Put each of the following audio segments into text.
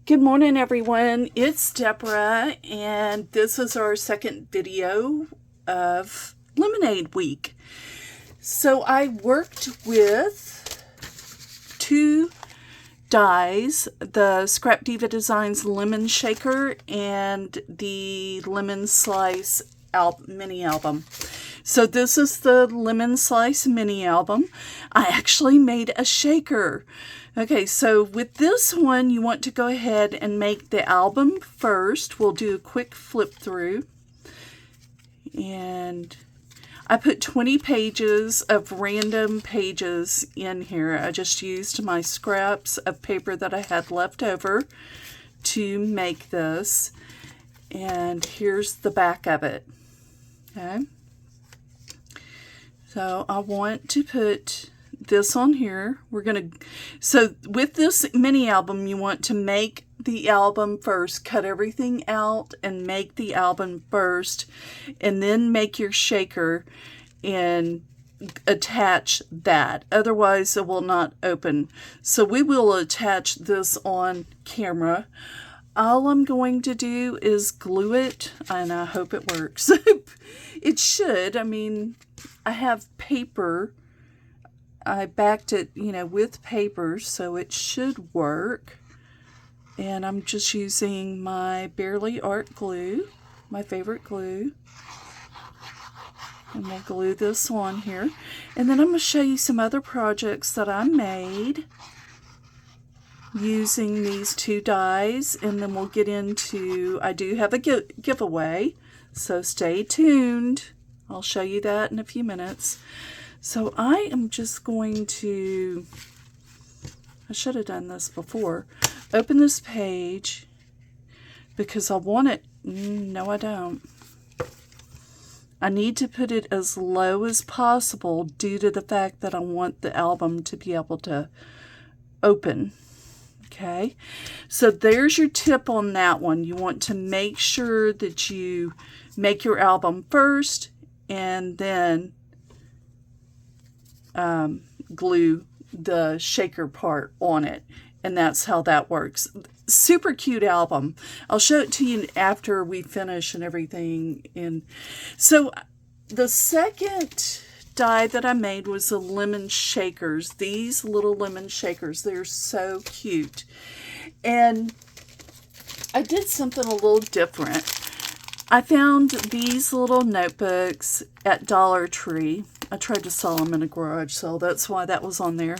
Good morning, everyone. It's Deborah, and this is our second video of Lemonade Week. So I worked with two dies, the Scrapdiva Designs Lemon Shaker and the Lemon Slice mini album. So this is the Lemon Slice mini album. I actually made a shaker. Okay, so with this one, you want to go ahead and make the album first. We'll do a quick flip through. And I put 20 pages of random pages in here. I just used my scraps of paper that I had left over to make this. And here's the back of it. Okay. So I want to put this on here. So with this mini album, you want to make the album first, cut everything out and make the album first, and then make your shaker and attach that. Otherwise it will not open. So we will attach this on camera. All I'm going to do is glue it, and I hope it works. It should. I mean, I have paper. I backed it, with paper, so it should work. And I'm just using my Barely Art glue, my favorite glue. And we'll glue this on here. And then I'm going to show you some other projects that I made using these two dies. And then we'll get into, I do have a giveaway, so stay tuned. I'll show you that in a few minutes. So I am just going to, I should have done this before, open this page because I want it, no I don't. I need to put it as low as possible due to the fact that I want the album to be able to open. Okay, so there's your tip on that one. You want to make sure that you make your album first and then glue the shaker part on it, and that's how that works. Super cute album. I'll show it to you after we finish and everything. And so the second die that I made was the lemon shakers. These little lemon shakers, they're so cute. And I did something a little different. I found these little notebooks at Dollar Tree. I tried to sell them in a garage sale. That's why that was on there.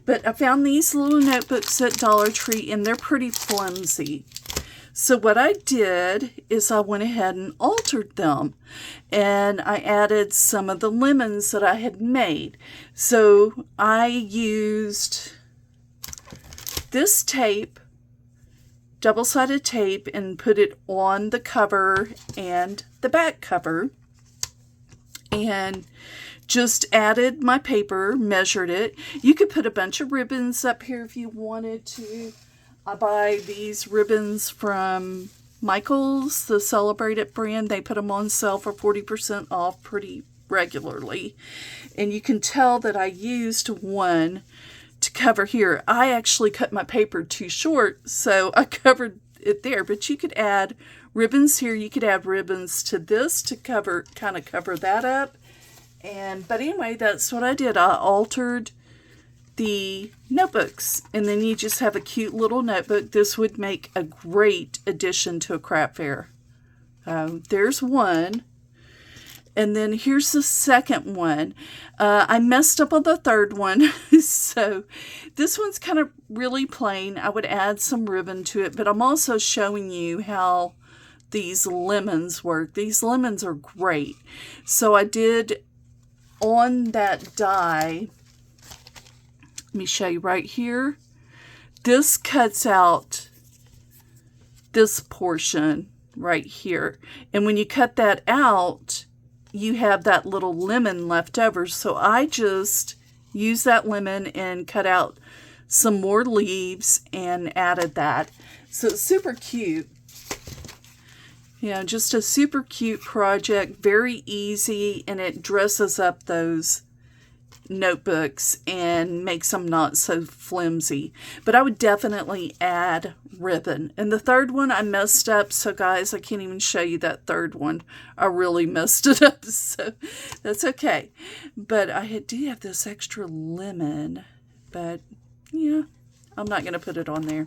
But I found these little notebooks at Dollar Tree, and they're pretty flimsy. So what I did is I went ahead and altered them. And I added some of the lemons that I had made. So I used this tape, double-sided tape, and put it on the cover and the back cover. And just added my paper, measured it. You could put a bunch of ribbons up here if you wanted to. I buy these ribbons from Michael's, the Celebrate It brand. They put them on sale for 40% off pretty regularly. And you can tell that I used one to cover here. I actually cut my paper too short, so I covered it there. But you could add ribbons here. You could add ribbons to this to kind of cover that up. But anyway, that's what I did. I altered the notebooks, and then you just have a cute little notebook. This would make a great addition to a craft fair. There's one. And then here's the second one. I messed up on the third one. So this one's kind of really plain. I would add some ribbon to it, but I'm also showing you how these lemons work. These lemons are great. So I did on that die, let me show you right here. This cuts out this portion right here. And when you cut that out, you have that little lemon left over. So I just used that lemon and cut out some more leaves and added that. So it's super cute. Yeah, just a super cute project, very easy, and it dresses up those notebooks and makes them not so flimsy. But I would definitely add ribbon. And the third one I messed up, so guys, I can't even show you that third one. I really messed it up, so that's okay. But I do have this extra lemon, but yeah, I'm not going to put it on there.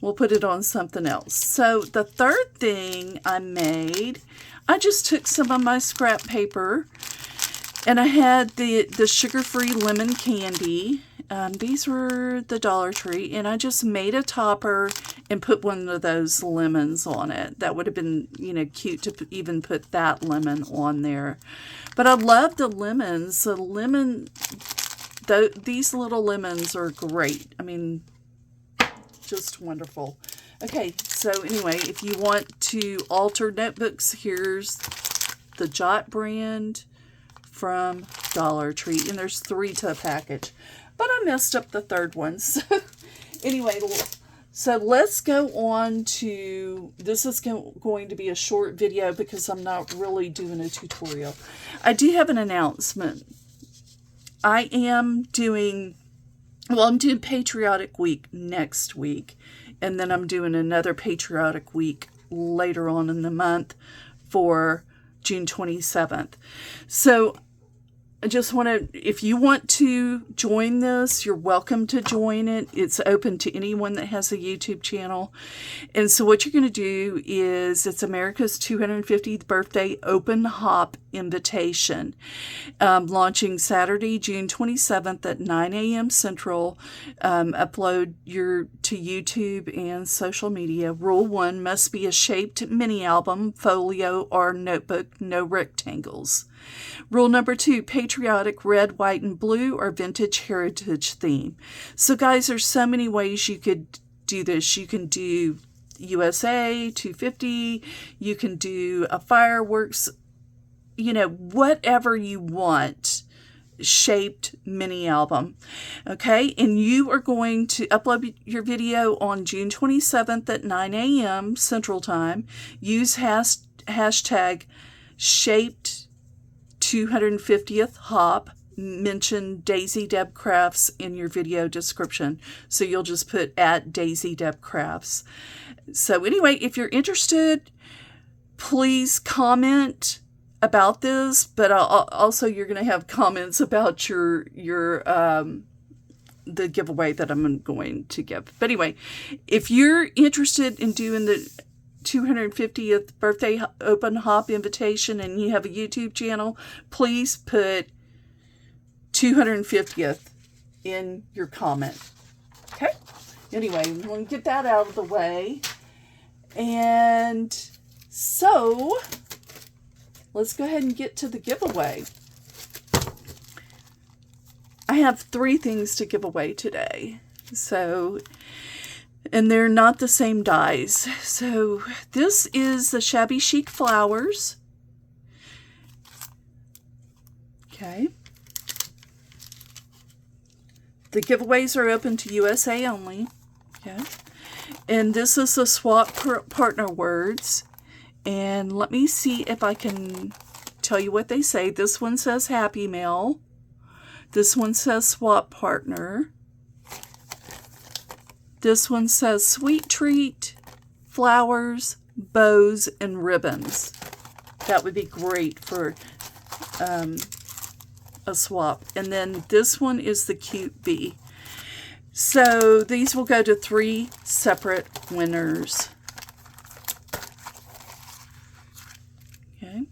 We'll put it on something else. So the third thing I made, I just took some of my scrap paper, and I had the sugar-free lemon candy. These were the Dollar Tree, and I just made a topper and put one of those lemons on it. That would have been, you know, cute to even put that lemon on there. But I love the lemons. The lemon, these little lemons are great. I mean, just wonderful. Okay, so anyway, if you want to alter notebooks, here's the Jot brand from Dollar Tree, and there's 3 to a package. But I messed up the third one. So anyway, so let's go on to, this is going to be a short video because I'm not really doing a tutorial. I do have an announcement. I am doing, well, I'm doing Patriotic Week next week, and then I'm doing another Patriotic Week later on in the month for June 27th. So I just want to, if you want to join this, you're welcome to join it. It's open to anyone that has a YouTube channel. And so what you're going to do is, it's America's 250th birthday open hop invitation, launching Saturday, June 27th at 9 a.m. Central. Upload to YouTube and social media. Rule 1, must be a shaped mini album, folio, or notebook, no rectangles. Rule number 2, patriotic red, white, and blue, or vintage heritage theme. So guys, there's so many ways you could do this. You can do USA 250, you can do a fireworks, you know, whatever you want, shaped mini album. Okay, and you are going to upload your video on June 27th at 9 a.m. Central Time. Use hashtag shaped 250th hop. Mention Daisy Deb Crafts in your video description. So you'll just put at Daisy Deb Crafts. So anyway, if you're interested, please comment about this, but also you're going to have comments about the giveaway that I'm going to give. But anyway, if you're interested in doing the 250th birthday open hop invitation and you have a YouTube channel, please put 250th in your comment. Okay? Anyway, we want to get that out of the way. And so let's go ahead and get to the giveaway. I have 3 things to give away today. So, and they're not the same dies. So this is the Shabby Chic Flowers. Okay. The giveaways are open to USA only. Okay. And this is the swap partner words. And let me see if I can tell you what they say. This one says Happy Mail. This one says Swap Partner. This one says Sweet Treat, Flowers, Bows, and Ribbons. That would be great for a swap. And then this one is the Cute Bee. So these will go to 3 separate winners. Okay.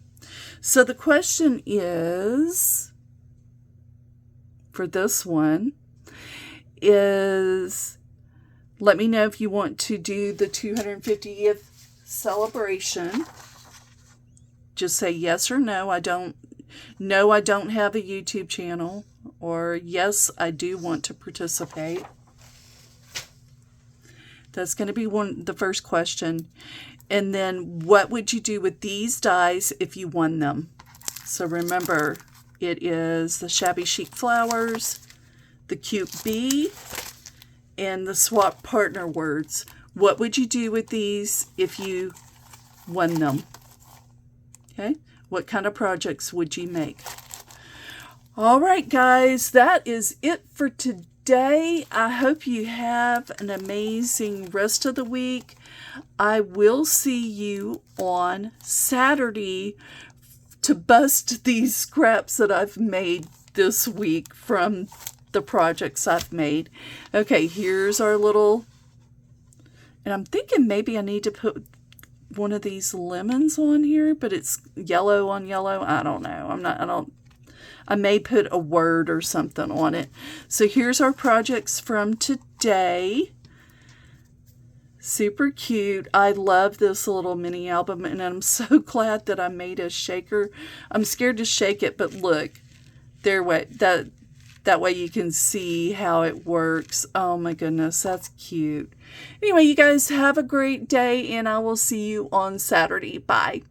So the question is, for this one, is let me know if you want to do the 250th celebration. Just say yes or no. I don't have a YouTube channel. Or yes, I do want to participate. That's going to be the first question. And then what would you do with these dies if you won them? So remember, it is the Shabby Chic Flowers, the Cute Bee, and the Swap Partner words. What would you do with these if you won them? Okay, what kind of projects would you make? All right, guys, that is it for today. I hope you have an amazing rest of the week. I will see you on Saturday to bust these scraps that I've made this week from the projects I've made. Okay, here's our little, and I'm thinking maybe I need to put one of these lemons on here, but it's yellow on yellow. I don't know. I may put a word or something on it. So here's our projects from today. Super cute. I love this little mini album, and I'm so glad that I made a shaker. I'm scared to shake it, but look, that way you can see how it works. Oh my goodness, that's cute. Anyway, you guys have a great day, and I will see you on Saturday. Bye.